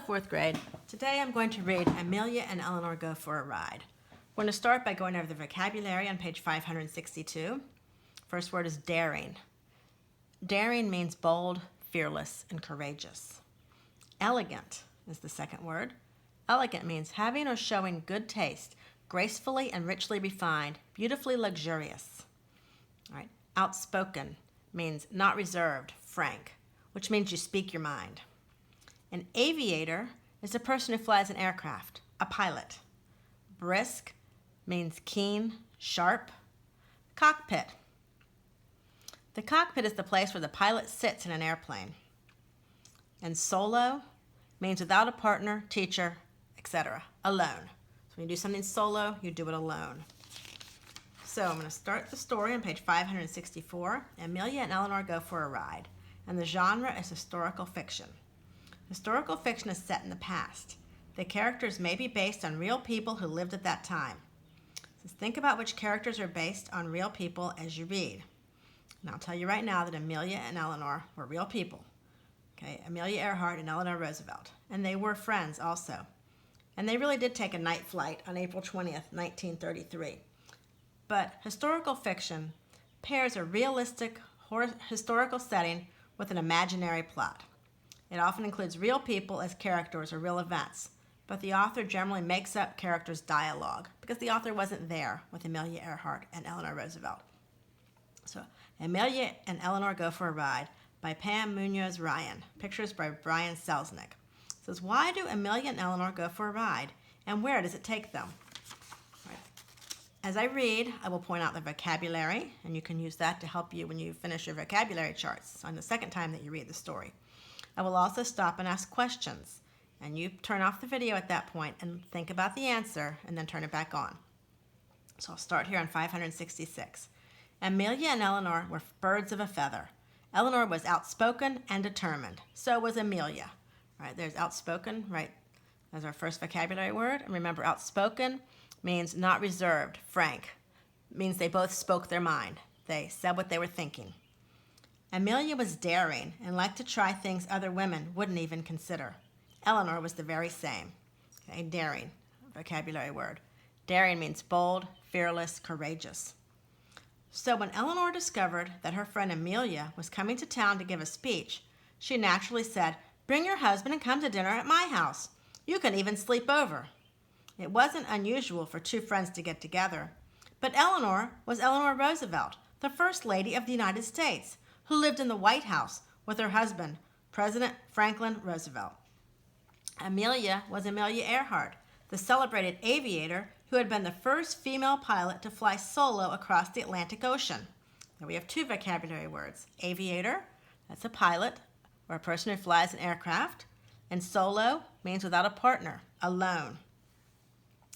fourth grade. Today I'm going to read Amelia and Eleanor Go for a Ride. We're going to start by going over the vocabulary on page 562. First word is daring. Daring means bold, fearless, and courageous. Elegant is the second word. Elegant means having or showing good taste, gracefully and richly refined, beautifully luxurious. All right. Outspoken means not reserved, frank, which means you speak your mind. An aviator is a person who flies an aircraft, a pilot. Brisk means keen, sharp. Cockpit. The cockpit is the place where the pilot sits in an airplane. And solo means without a partner, teacher, etc. Alone. So when you do something solo, you do it alone. So I'm going to start the story on page 564. Amelia and Eleanor Go for a Ride. And the genre is historical fiction. Historical fiction is set in the past. The characters may be based on real people who lived at that time. So think about which characters are based on real people as you read. And I'll tell you right now that Amelia and Eleanor were real people. Okay, Amelia Earhart and Eleanor Roosevelt. And they were friends also. And they really did take a night flight on April 20th, 1933. But historical fiction pairs a realistic historical setting with an imaginary plot. It often includes real people as characters or real events, but the author generally makes up characters' dialogue because the author wasn't there with Amelia Earhart and Eleanor Roosevelt. So, Amelia and Eleanor Go for a Ride by Pam Munoz Ryan. Pictures by Brian Selznick. It says, why do Amelia and Eleanor go for a ride, and where does it take them? Right. As I read, I will point out the vocabulary, and you can use that to help you when you finish your vocabulary charts on the second time that you read the story. I will also stop and ask questions, and you turn off the video at that point and think about the answer and then turn it back on. So I'll start here on 566. Amelia and Eleanor were birds of a feather. Eleanor was outspoken and determined. So was Amelia. All right, there's outspoken, right, as our first vocabulary word. And remember, outspoken means not reserved, frank. It means they both spoke their mind. They said what they were thinking. Amelia was daring and liked to try things other women wouldn't even consider. Eleanor was the very same. Okay, daring, vocabulary word. Daring means bold, fearless, courageous. So when Eleanor discovered that her friend Amelia was coming to town to give a speech, she naturally said, "Bring your husband and come to dinner at my house. You can even sleep over." It wasn't unusual for two friends to get together, but Eleanor was Eleanor Roosevelt, the First Lady of the United States, who lived in the White House with her husband, President Franklin Roosevelt. Amelia was Amelia Earhart, the celebrated aviator who had been the first female pilot to fly solo across the Atlantic Ocean. Now we have two vocabulary words. Aviator, that's a pilot, or a person who flies an aircraft, and solo means without a partner, alone.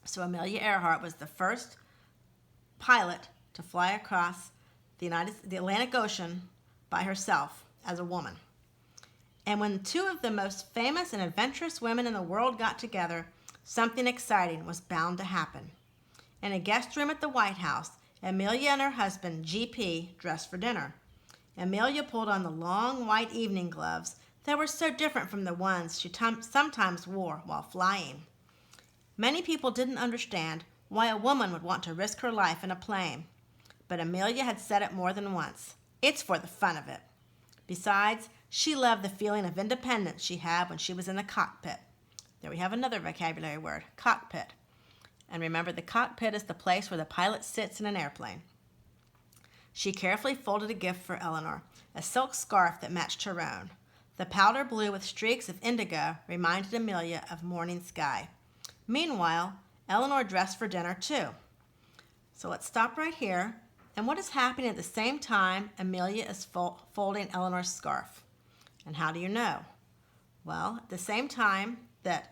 So Amelia Earhart was the first pilot to fly across the Atlantic Ocean by herself as a woman. And when two of the most famous and adventurous women in the world got together, something exciting was bound to happen. In a guest room at the White House, Amelia and her husband, G.P., dressed for dinner. Amelia pulled on the long white evening gloves that were so different from the ones she sometimes wore while flying. Many people didn't understand why a woman would want to risk her life in a plane, but Amelia had said it more than once. It's for the fun of it. Besides, she loved the feeling of independence she had when she was in the cockpit. There we have another vocabulary word, cockpit. And remember, the cockpit is the place where the pilot sits in an airplane. She carefully folded a gift for Eleanor, a silk scarf that matched her own. The powder blue with streaks of indigo reminded Amelia of morning sky. Meanwhile, Eleanor dressed for dinner too. So let's stop right here. And what is happening at the same time Amelia is folding Eleanor's scarf? And how do you know? Well, at the same time that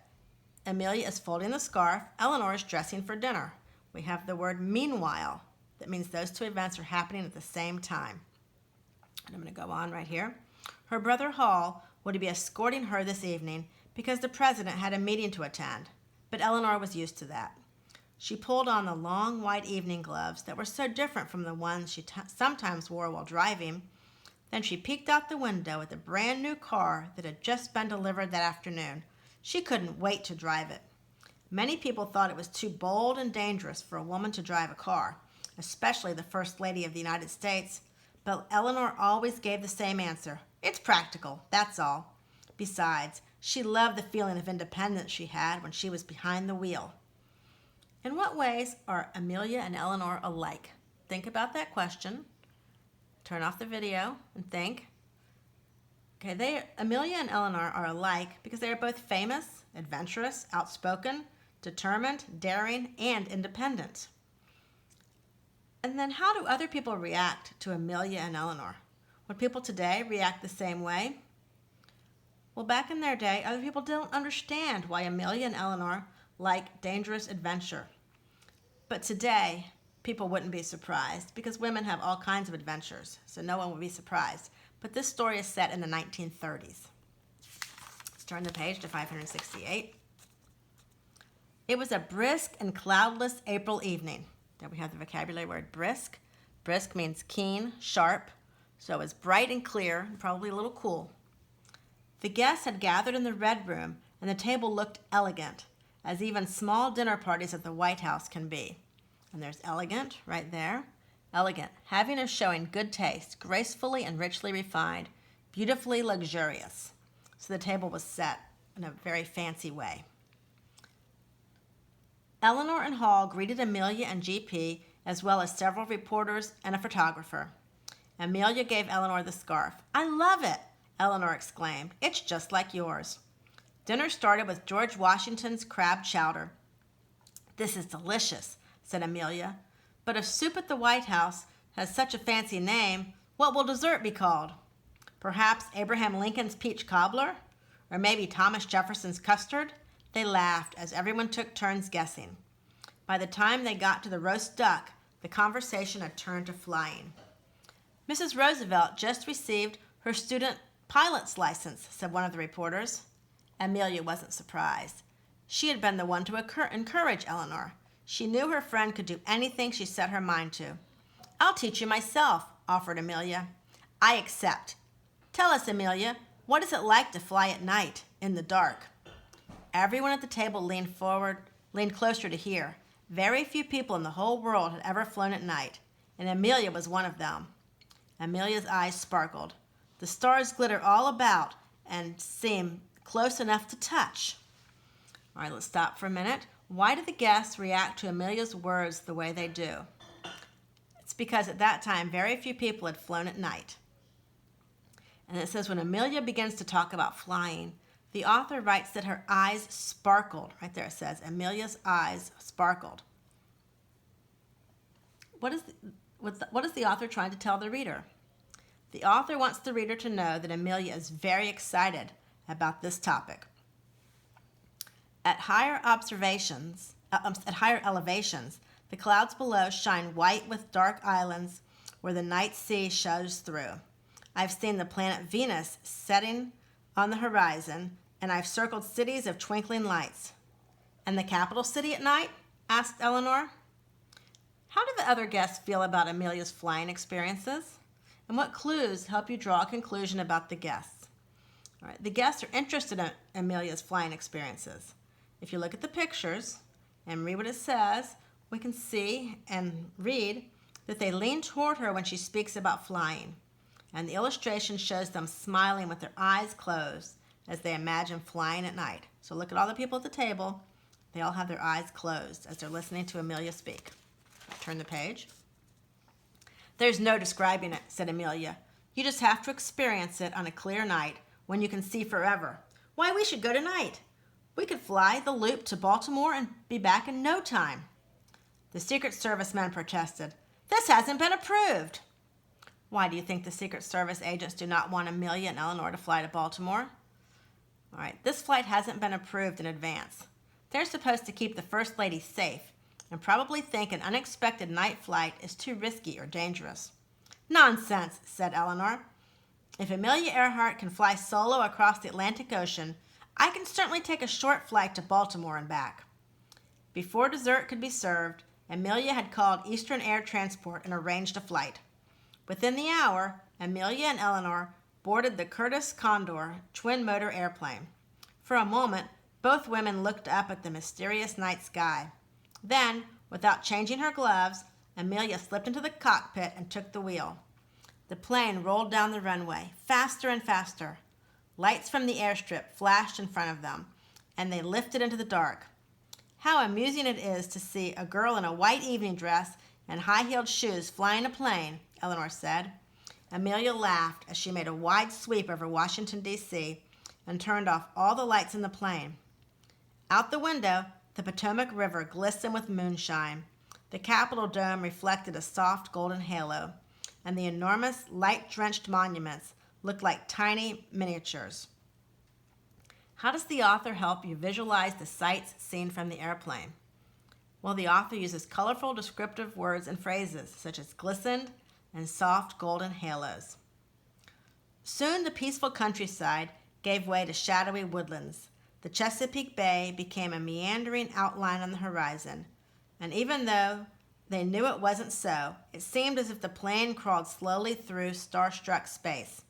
Amelia is folding the scarf, Eleanor is dressing for dinner. We have the word meanwhile. That means those two events are happening at the same time. And I'm going to go on right here. Her brother Hall would be escorting her this evening because the president had a meeting to attend, but Eleanor was used to that. She pulled on the long white evening gloves that were so different from the ones she sometimes wore while driving. Then she peeked out the window at the brand new car that had just been delivered that afternoon. She couldn't wait to drive it. Many people thought it was too bold and dangerous for a woman to drive a car, especially the First Lady of the United States. But Eleanor always gave the same answer. It's practical, that's all. Besides, she loved the feeling of independence she had when she was behind the wheel. In what ways are Amelia and Eleanor alike? Think about that question. Turn off the video and think. Okay, Amelia and Eleanor are alike because they are both famous, adventurous, outspoken, determined, daring, and independent. And then how do other people react to Amelia and Eleanor? Would people today react the same way? Well, back in their day, other people don't understand why Amelia and Eleanor like dangerous adventure. But today, people wouldn't be surprised because women have all kinds of adventures, so no one would be surprised. But this story is set in the 1930s. Let's turn the page to 568. It was a brisk and cloudless April evening. There we have the vocabulary word brisk. Brisk means keen, sharp, so it was bright and clear, and probably a little cool. The guests had gathered in the Red Room, and the table looked elegant, as even small dinner parties at the White House can be. And there's elegant right there. Elegant, having or showing good taste, gracefully and richly refined, beautifully luxurious. So the table was set in a very fancy way. Eleanor and Hall greeted Amelia and GP, as well as several reporters and a photographer. Amelia gave Eleanor the scarf. "I love it," Eleanor exclaimed. "It's just like yours." Dinner started with George Washington's crab chowder. "This is delicious," said Amelia. "But if soup at the White House has such a fancy name, what will dessert be called? Perhaps Abraham Lincoln's peach cobbler? Or maybe Thomas Jefferson's custard?" They laughed as everyone took turns guessing. By the time they got to the roast duck, the conversation had turned to flying. "Mrs. Roosevelt just received her student pilot's license," said one of the reporters. Amelia wasn't surprised. She had been the one to encourage Eleanor. She knew her friend could do anything she set her mind to. "I'll teach you myself," offered Amelia. "I accept. Tell us, Amelia, what is it like to fly at night, in the dark?" Everyone at the table leaned closer to hear. Very few people in the whole world had ever flown at night, and Amelia was one of them. Amelia's eyes sparkled. The stars glitter all about and seem close enough to touch. All right, let's stop for a minute. Why did the guests react to Amelia's words the way they do? It's because at that time, very few people had flown at night. And it says when Amelia begins to talk about flying, the author writes that her eyes sparkled. Right there it says, Amelia's eyes sparkled. What is the author trying to tell the reader? The author wants the reader to know that Amelia is very excited about this topic. At higher elevations, the clouds below shine white with dark islands where the night sea shows through. I've seen the planet Venus setting on the horizon, and I've circled cities of twinkling lights. "And the capital city at night?" asked Eleanor. How do the other guests feel about Amelia's flying experiences? And what clues help you draw a conclusion about the guests? All right, the guests are interested in Amelia's flying experiences. If you look at the pictures and read what it says, we can see and read that they lean toward her when she speaks about flying. And the illustration shows them smiling with their eyes closed as they imagine flying at night. So look at all the people at the table. They all have their eyes closed as they're listening to Amelia speak. Turn the page. "There's no describing it," said Amelia. "You just have to experience it on a clear night when you can see forever. Why, we should go tonight. We could fly the loop to Baltimore and be back in no time." The Secret Service men protested. "This hasn't been approved." Why do you think the Secret Service agents do not want Amelia and Eleanor to fly to Baltimore? All right, this flight hasn't been approved in advance. They're supposed to keep the First Lady safe and probably think an unexpected night flight is too risky or dangerous. "Nonsense," said Eleanor. "If Amelia Earhart can fly solo across the Atlantic Ocean, I can certainly take a short flight to Baltimore and back." Before dessert could be served, Amelia had called Eastern Air Transport and arranged a flight. Within the hour, Amelia and Eleanor boarded the Curtiss Condor twin-motor airplane. For a moment, Both women looked up at the mysterious night sky. Then, without changing her gloves, Amelia slipped into the cockpit and took the wheel. The plane rolled down the runway, faster and faster. Lights from the airstrip flashed in front of them, and they lifted into the dark. How amusing it is to see a girl in a white evening dress and high-heeled shoes flying a plane, Eleanor said. Amelia laughed as she made a wide sweep over Washington, D.C., and turned off all the lights in the plane. Out the window, the Potomac River glistened with moonshine. The Capitol dome reflected a soft golden halo, and the enormous, light-drenched monuments looked like tiny miniatures. How does the author help you visualize the sights seen from the airplane? Well, the author uses colorful descriptive words and phrases such as glistened and soft golden halos. Soon the peaceful countryside gave way to shadowy woodlands. The Chesapeake Bay became a meandering outline on the horizon, and even though they knew it wasn't so, it seemed as if the plane crawled slowly through star-struck space.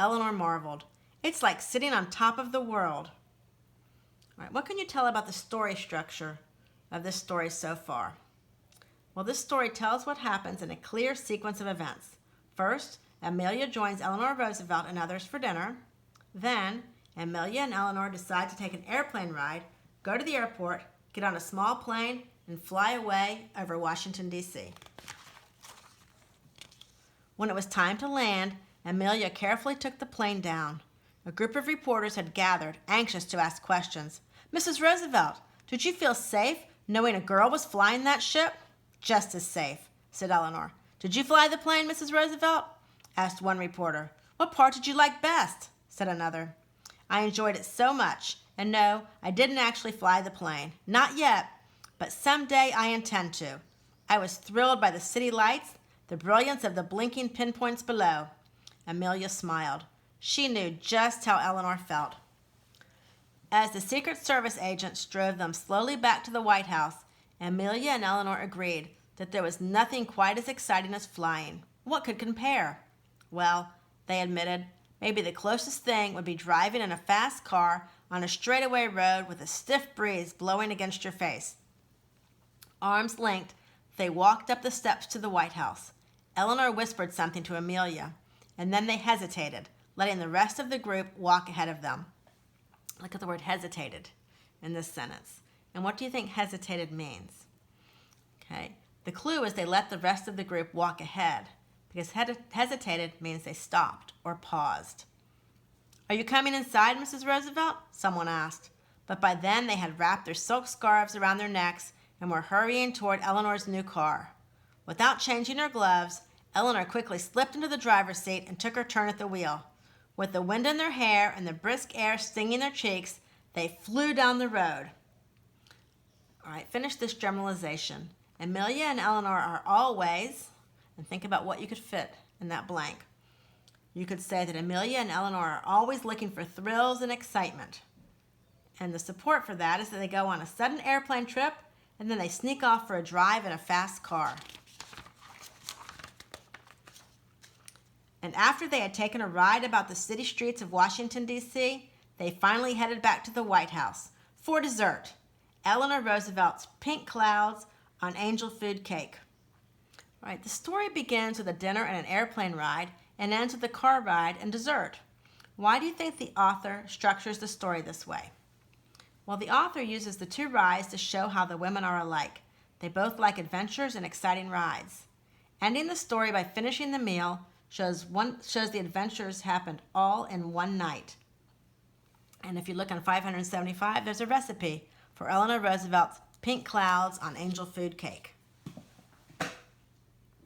Eleanor marveled. It's like sitting on top of the world. All right, what can you tell about the story structure of this story so far? Well, this story tells what happens in a clear sequence of events. First, Amelia joins Eleanor Roosevelt and others for dinner. Then, Amelia and Eleanor decide to take an airplane ride, go to the airport, get on a small plane, and fly away over Washington, D.C. When it was time to land, Amelia carefully took the plane down. A group of reporters had gathered, anxious to ask questions. "Mrs. Roosevelt, did you feel safe knowing a girl was flying that ship?" "Just as safe," said Eleanor. "Did you fly the plane, Mrs. Roosevelt?" asked one reporter. "What part did you like best?" said another. "I enjoyed it so much, and no, I didn't actually fly the plane. Not yet, but someday I intend to. I was thrilled by the city lights, the brilliance of the blinking pinpoints below." Amelia smiled. She knew just how Eleanor felt. As the Secret Service agents drove them slowly back to the White House, Amelia and Eleanor agreed that there was nothing quite as exciting as flying. What could compare? Well, they admitted, maybe the closest thing would be driving in a fast car on a straightaway road with a stiff breeze blowing against your face. Arms linked, they walked up the steps to the White House. Eleanor whispered something to Amelia, and then they hesitated, letting the rest of the group walk ahead of them. Look at the word hesitated in this sentence. And what do you think hesitated means? Okay, the clue is they let the rest of the group walk ahead, because hesitated means they stopped or paused. "Are you coming inside, Mrs. Roosevelt?" someone asked. But by then they had wrapped their silk scarves around their necks and were hurrying toward Eleanor's new car. Without changing her gloves, Eleanor quickly slipped into the driver's seat and took her turn at the wheel. With the wind in their hair and the brisk air stinging their cheeks, they flew down the road. All right, finish this generalization. Amelia and Eleanor are always, and think about what you could fit in that blank. You could say that Amelia and Eleanor are always looking for thrills and excitement. And the support for that is that they go on a sudden airplane trip and then they sneak off for a drive in a fast car. And after they had taken a ride about the city streets of Washington, D.C., they finally headed back to the White House for dessert, Eleanor Roosevelt's pink clouds on angel food cake. All right, the story begins with a dinner and an airplane ride and ends with a car ride and dessert. Why do you think the author structures the story this way? Well, the author uses the two rides to show how the women are alike. They both like adventures and exciting rides. Ending the story by finishing the meal shows the adventures happened all in one night. And if you look on 575, there's a recipe for Eleanor Roosevelt's pink clouds on angel food cake.